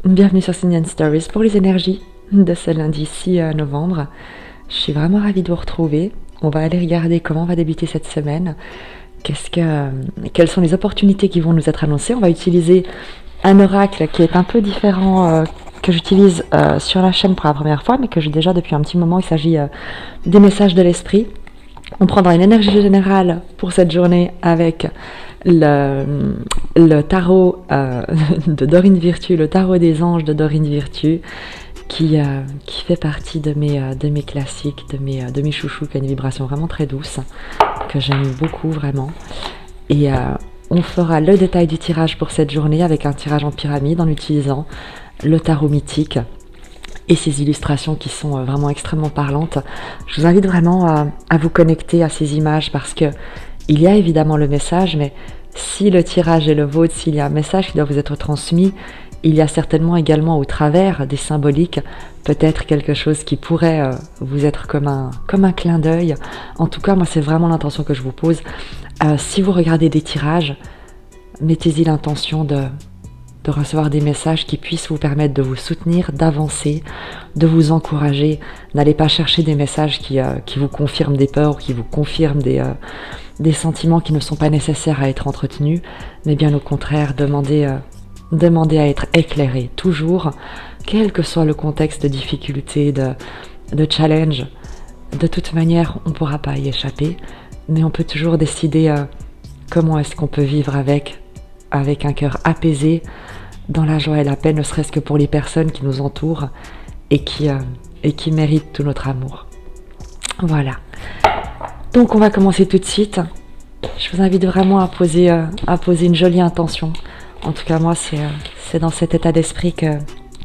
Bienvenue sur Sinian Stories pour les énergies de ce lundi 6 novembre. Je suis vraiment ravie de vous retrouver. On va aller regarder comment va débuter cette semaine. Quelles sont les opportunités qui vont nous être annoncées. On va utiliser un oracle qui est un peu différent que j'utilise sur la chaîne pour la première fois, mais que j'ai déjà depuis un petit moment. Il s'agit des messages de l'esprit. On prendra une énergie générale pour cette journée avec le tarot de Dorine Virtue, le tarot des anges de Dorine Virtue, qui fait partie de mes classiques, de mes chouchous, qui a une vibration vraiment très douce, que j'aime beaucoup vraiment. Et on fera le détail du tirage pour cette journée avec un tirage en pyramide en utilisant le tarot mythique et ces illustrations qui sont vraiment extrêmement parlantes. Je vous invite vraiment à vous connecter à ces images parce que il y a évidemment le message, mais si le tirage est le vôtre, s'il y a un message qui doit vous être transmis, il y a certainement également au travers des symboliques peut-être quelque chose qui pourrait vous être comme un clin d'œil. En tout cas, moi c'est vraiment l'intention que je vous pose. Si vous regardez des tirages, mettez-y l'intention de recevoir des messages qui puissent vous permettre de vous soutenir, d'avancer, de vous encourager. N'allez pas chercher des messages qui vous confirment des peurs, qui vous confirment des sentiments qui ne sont pas nécessaires à être entretenus, mais bien au contraire, demandez à être éclairé, toujours, quel que soit le contexte de difficulté, de challenge. De toute manière, on ne pourra pas y échapper, mais on peut toujours décider comment est-ce qu'on peut vivre avec un cœur apaisé, dans la joie et la paix, ne serait-ce que pour les personnes qui nous entourent et qui méritent tout notre amour. Voilà. Donc on va commencer tout de suite. Je vous invite vraiment à poser une jolie intention. En tout cas moi c'est dans cet état d'esprit que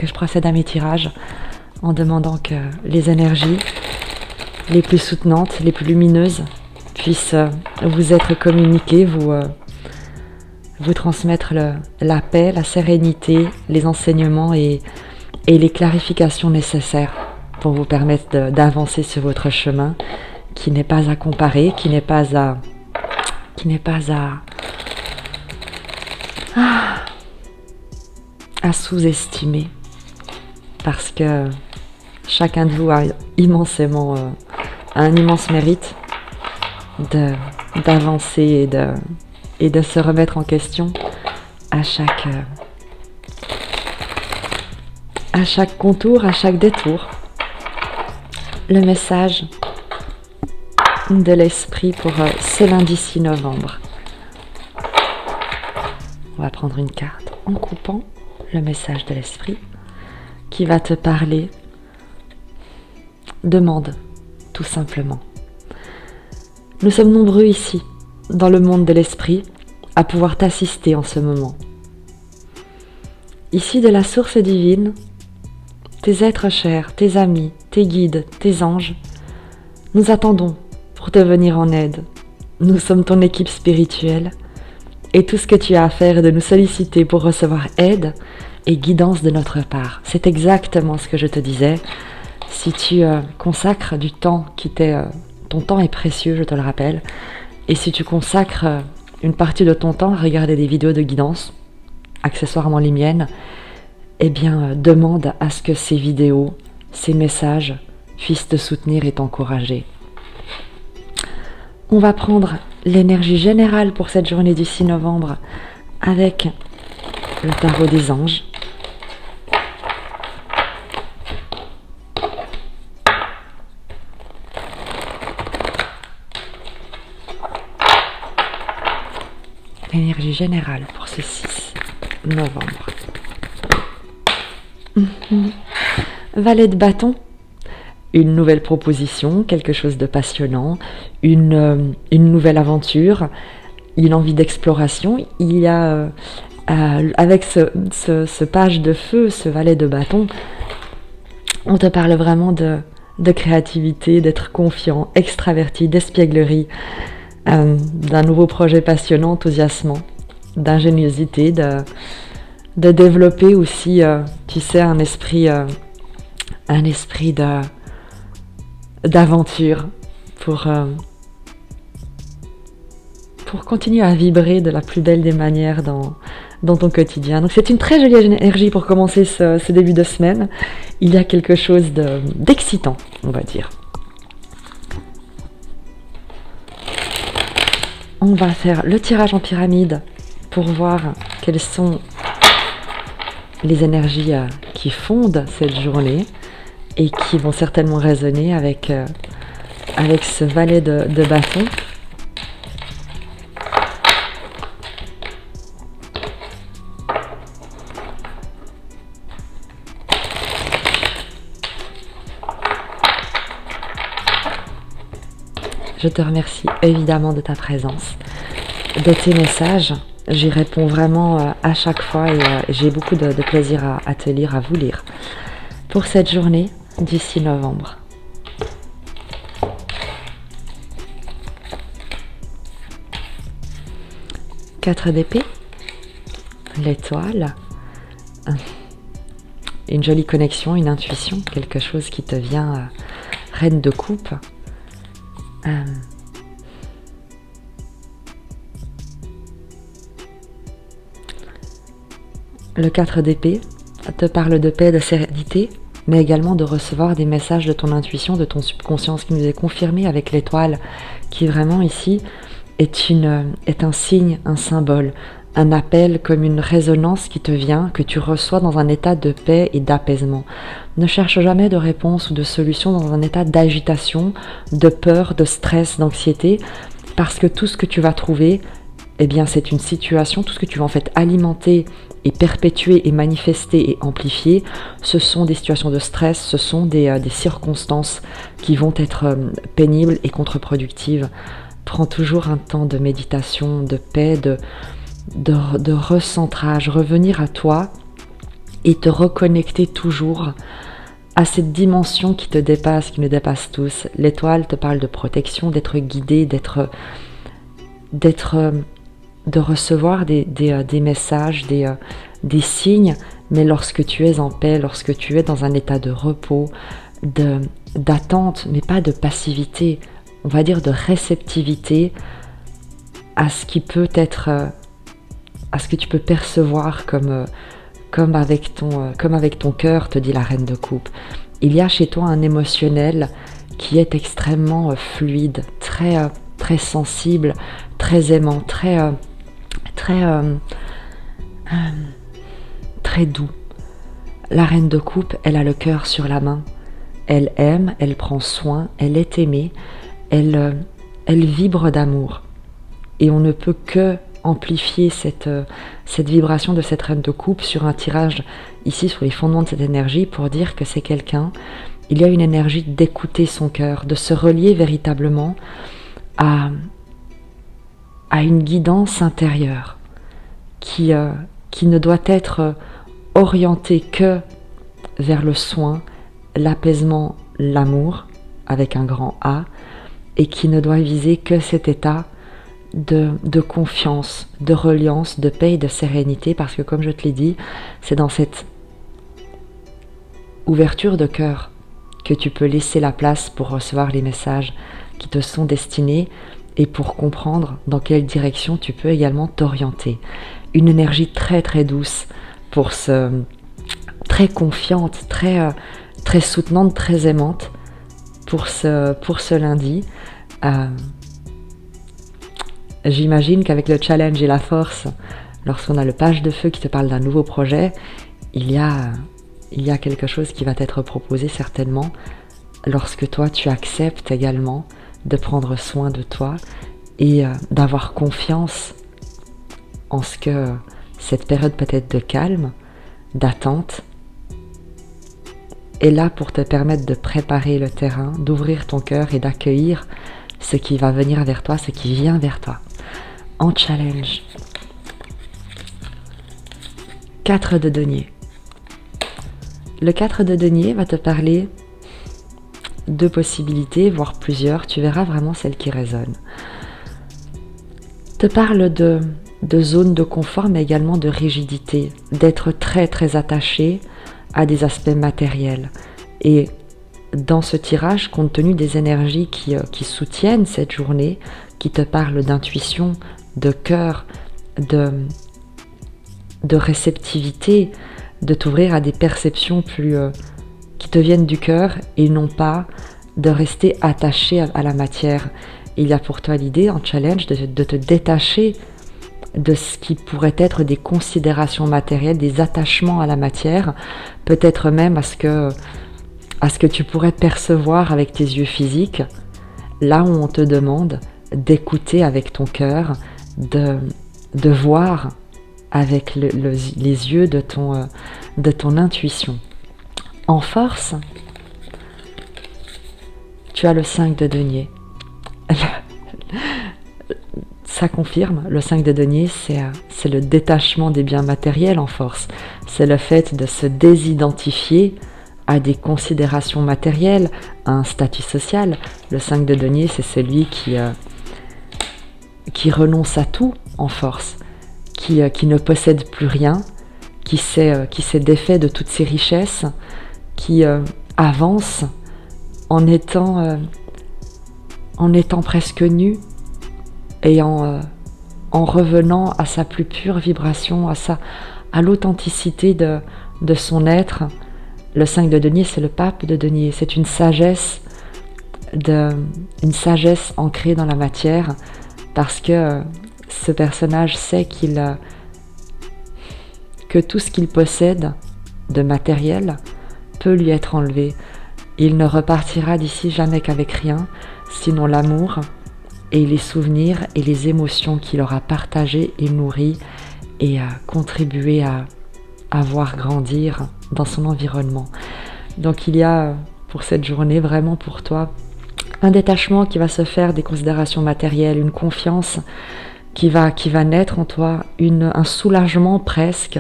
je procède à mes tirages, en demandant que les énergies les plus soutenantes, les plus lumineuses puissent vous être communiquées, vous transmettre la paix, la sérénité, les enseignements et les clarifications nécessaires pour vous permettre d'avancer sur votre chemin, qui n'est pas à comparer, qui n'est pas à sous-estimer, parce que chacun de vous a un immense mérite d'avancer et de se remettre en question à chaque contour, à chaque détour. Le message de l'esprit pour ce lundi 6 novembre. On va prendre une carte en coupant le message de l'esprit qui va te parler. Demande, tout simplement. Nous sommes nombreux ici, dans le monde de l'esprit, à pouvoir t'assister en ce moment. Ici de la source divine, tes êtres chers, tes amis, tes guides, tes anges, nous attendons pour te venir en aide. Nous sommes ton équipe spirituelle et tout ce que tu as à faire est de nous solliciter pour recevoir aide et guidance de notre part. C'est exactement ce que je te disais. Si tu consacres du temps ton temps est précieux, je te le rappelle, et si tu consacres une partie de ton temps à regarder des vidéos de guidance, accessoirement les miennes, eh bien demande à ce que ces vidéos, ces messages puissent te soutenir et t'encourager. On va prendre l'énergie générale pour cette journée du 6 novembre avec le tarot des anges. L'énergie générale pour ce 6 novembre. Valet de bâton. Une nouvelle proposition, quelque chose de passionnant, une nouvelle aventure, une envie d'exploration. Il y a, avec ce page de feu, ce valet de bâton, on te parle vraiment de créativité, d'être confiant, extraverti, d'espièglerie, d'un nouveau projet passionnant, enthousiasmant, d'ingéniosité, de développer aussi, tu sais, un esprit d'aventure pour continuer à vibrer de la plus belle des manières dans ton quotidien. Donc c'est une très jolie énergie pour commencer ce début de semaine. Il y a quelque chose d'excitant, on va dire. On va faire le tirage en pyramide pour voir quelles sont les énergies qui fondent cette journée et qui vont certainement résonner avec ce valet de bâton. Je te remercie évidemment de ta présence, de tes messages. J'y réponds vraiment à chaque fois et j'ai beaucoup de plaisir à te lire, à vous lire. Pour cette journée du 6 novembre. Quatre d'épée, l'étoile, une jolie connexion, une intuition, quelque chose qui te vient, reine de coupe. Le 4 d'épée te parle de paix, de sérénité, mais également de recevoir des messages de ton intuition, de ton subconscience qui nous est confirmé avec l'étoile, qui vraiment ici est un signe, un symbole, un appel comme une résonance qui te vient, que tu reçois dans un état de paix et d'apaisement. Ne cherche jamais de réponse ou de solution dans un état d'agitation, de peur, de stress, d'anxiété, parce que tout ce que tu vas trouver, eh bien c'est une situation, tout ce que tu vas en fait alimenter et perpétuer et manifester et amplifier, ce sont des situations de stress, ce sont des circonstances qui vont être pénibles et contre-productives. Prends toujours un temps de méditation, de paix, de recentrage, revenir à toi et te reconnecter toujours à cette dimension qui te dépasse, qui nous dépasse tous. L'étoile te parle de protection, d'être guidé, de recevoir des messages, des signes, mais lorsque tu es en paix, lorsque tu es dans un état de repos, d'attente, mais pas de passivité, on va dire de réceptivité à ce qui peut être, à ce que tu peux percevoir comme avec ton cœur, te dit la reine de coupe. Il y a chez toi un émotionnel qui est extrêmement fluide, très sensible, très aimant, très doux. La reine de coupe, elle a le cœur sur la main. Elle aime, elle prend soin, elle est aimée, elle vibre d'amour. Et on ne peut que amplifier cette vibration de cette reine de coupe sur un tirage ici sur les fondements de cette énergie pour dire que c'est quelqu'un, il y a une énergie d'écouter son cœur, de se relier véritablement à une guidance intérieure qui ne doit être orientée que vers le soin, l'apaisement, l'amour, avec un grand A, et qui ne doit viser que cet état de confiance, de reliance, de paix et de sérénité, parce que comme je te l'ai dit, c'est dans cette ouverture de cœur que tu peux laisser la place pour recevoir les messages qui te sont destinés et pour comprendre dans quelle direction tu peux également t'orienter. Une énergie très très douce très confiante, très soutenante, très aimante pour ce lundi. J'imagine qu'avec le challenge et la force, lorsqu'on a le page de feu qui te parle d'un nouveau projet, il y a quelque chose qui va t'être proposé certainement lorsque toi tu acceptes également de prendre soin de toi et d'avoir confiance en ce que cette période peut-être de calme, d'attente, est là pour te permettre de préparer le terrain, d'ouvrir ton cœur et d'accueillir ce qui va venir vers toi, ce qui vient vers toi. En challenge. 4 de denier. Le 4 de denier va te parler de possibilités, voire plusieurs. Tu verras vraiment celle qui résonne. Te parle de zones de confort, mais également de rigidité, d'être très très attaché à des aspects matériels. Et dans ce tirage, compte tenu des énergies qui soutiennent cette journée, qui te parlent d'intuition, de cœur, de réceptivité, de t'ouvrir à des perceptions qui te viennent du cœur et non pas de rester attaché à la matière. Il y a pour toi l'idée, en challenge, de te détacher de ce qui pourrait être des considérations matérielles, des attachements à la matière, peut-être même à ce que tu pourrais percevoir avec tes yeux physiques, là où on te demande d'écouter avec ton cœur, de voir avec les yeux de ton intuition. En force, tu as le 5 de denier. Ça confirme, le 5 de denier, c'est le détachement des biens matériels en force. C'est le fait de se désidentifier à des considérations matérielles, à un statut social. Le 5 de denier, c'est celui qui renonce à tout en force, qui ne possède plus rien, qui s'est défait de toutes ses richesses, qui avance en étant presque nu et en revenant à sa plus pure vibration, à l'authenticité de son être. Le 5 de denier, c'est le pape de denier, c'est une sagesse ancrée dans la matière, parce que ce personnage sait que tout ce qu'il possède de matériel peut lui être enlevé. Il ne repartira d'ici jamais qu'avec rien, sinon l'amour et les souvenirs et les émotions qu'il aura partagées et nourries et contribué à voir grandir dans son environnement. Donc il y a pour cette journée vraiment pour toi un détachement qui va se faire des considérations matérielles, une confiance qui va naître en toi, un soulagement presque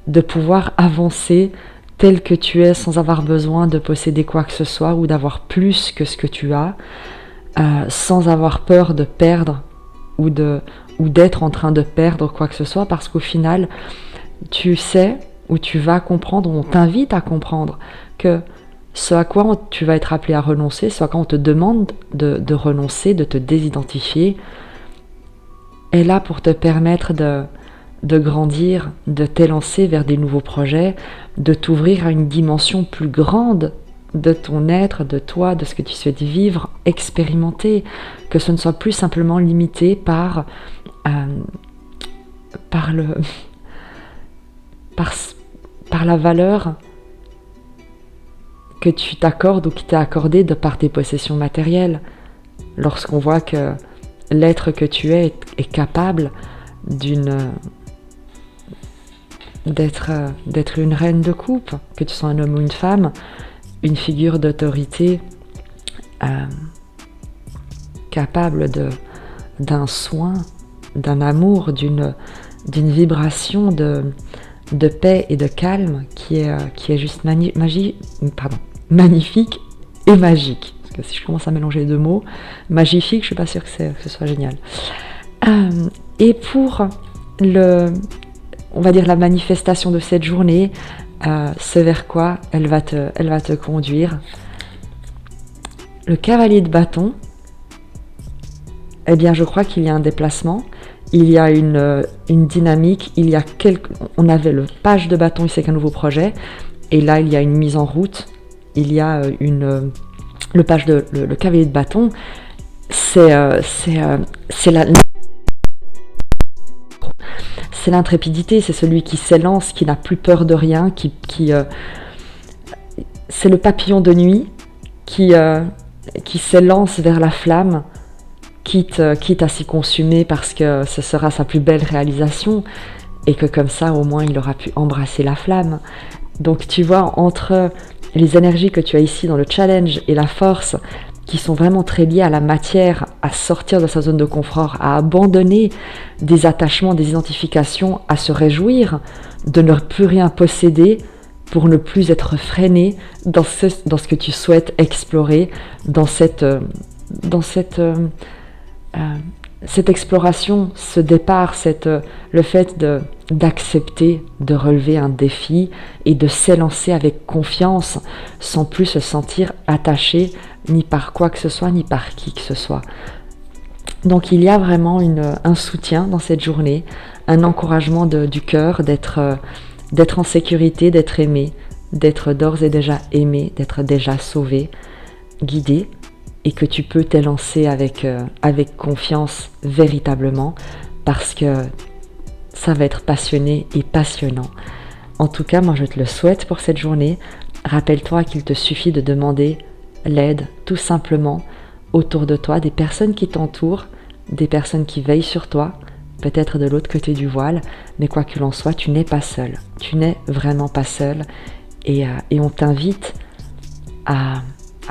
de pouvoir avancer tel que tu es sans avoir besoin de posséder quoi que ce soit ou d'avoir plus que ce que tu as, sans avoir peur de perdre ou d'être en train de perdre quoi que ce soit, parce qu'au final, tu sais ou tu vas comprendre, on t'invite à comprendre que ce à quoi tu vas être appelé à renoncer, ce à quoi on te demande de renoncer, de te désidentifier, est là pour te permettre de grandir, de t'élancer vers des nouveaux projets, de t'ouvrir à une dimension plus grande de ton être, de toi, de ce que tu souhaites vivre, expérimenter, que ce ne soit plus simplement limité par la valeur que tu t'accordes ou qui t'est accordée de par tes possessions matérielles. Lorsqu'on voit que l'être que tu es est capable d'être une reine de coupe, que tu sois un homme ou une femme, une figure d'autorité capable d'un soin, d'un amour, d'une vibration de paix et de calme qui est juste magnifique et magique. Parce que si je commence à mélanger les deux mots, magnifique, je suis pas sûre que ce soit génial. Et pour on va dire la manifestation de cette journée, ce vers quoi elle va te conduire. Le cavalier de bâton, eh bien je crois qu'il y a un déplacement, il y a une dynamique, on avait le page de bâton, c'est qu'un nouveau projet, et là il y a une mise en route, il y a le cavalier de bâton, c'est l'intrépidité, c'est celui qui s'élance, qui n'a plus peur de rien, c'est le papillon de nuit qui s'élance vers la flamme, quitte à s'y consumer parce que ce sera sa plus belle réalisation et que comme ça au moins il aura pu embrasser la flamme. Donc tu vois, entre les énergies que tu as ici dans le challenge et la force qui sont vraiment très liées à la matière, à sortir de sa zone de confort, à abandonner des attachements, des identifications, à se réjouir de ne plus rien posséder pour ne plus être freiné dans ce que tu souhaites explorer, dans cette exploration, ce départ, le fait d'accepter de relever un défi et de s'élancer avec confiance sans plus se sentir attaché ni par quoi que ce soit, ni par qui que ce soit. Donc il y a vraiment un soutien dans cette journée, un encouragement du cœur d'être en sécurité, d'être aimé, d'être d'ores et déjà aimé, d'être déjà sauvé, guidé, et que tu peux t'élancer avec confiance véritablement, parce que ça va être passionné et passionnant. En tout cas, moi je te le souhaite pour cette journée. Rappelle-toi qu'il te suffit de demander l'aide tout simplement autour de toi, des personnes qui t'entourent, des personnes qui veillent sur toi, peut-être de l'autre côté du voile, mais quoi qu'il en soit, tu n'es pas seul. Tu n'es vraiment pas seul, et on t'invite à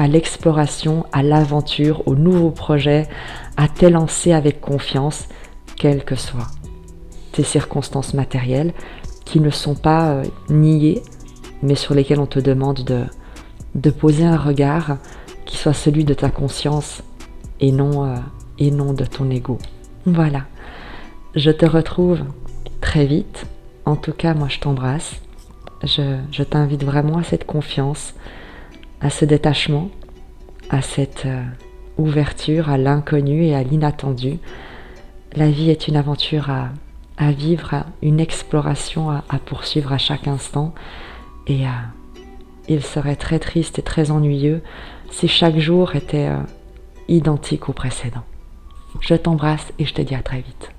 l'exploration, à l'aventure, aux nouveaux projets, à t'élancer avec confiance, quelles que soient tes circonstances matérielles, qui ne sont pas niées, mais sur lesquelles on te demande de poser un regard qui soit celui de ta conscience et non de ton ego. Voilà, je te retrouve très vite. En tout cas, moi je t'embrasse. Je t'invite vraiment à cette confiance, à ce détachement, à cette ouverture à l'inconnu et à l'inattendu. La vie est une aventure à vivre, une exploration à poursuivre à chaque instant, et il serait très triste et très ennuyeux si chaque jour était identique au précédent. Je t'embrasse et je te dis à très vite.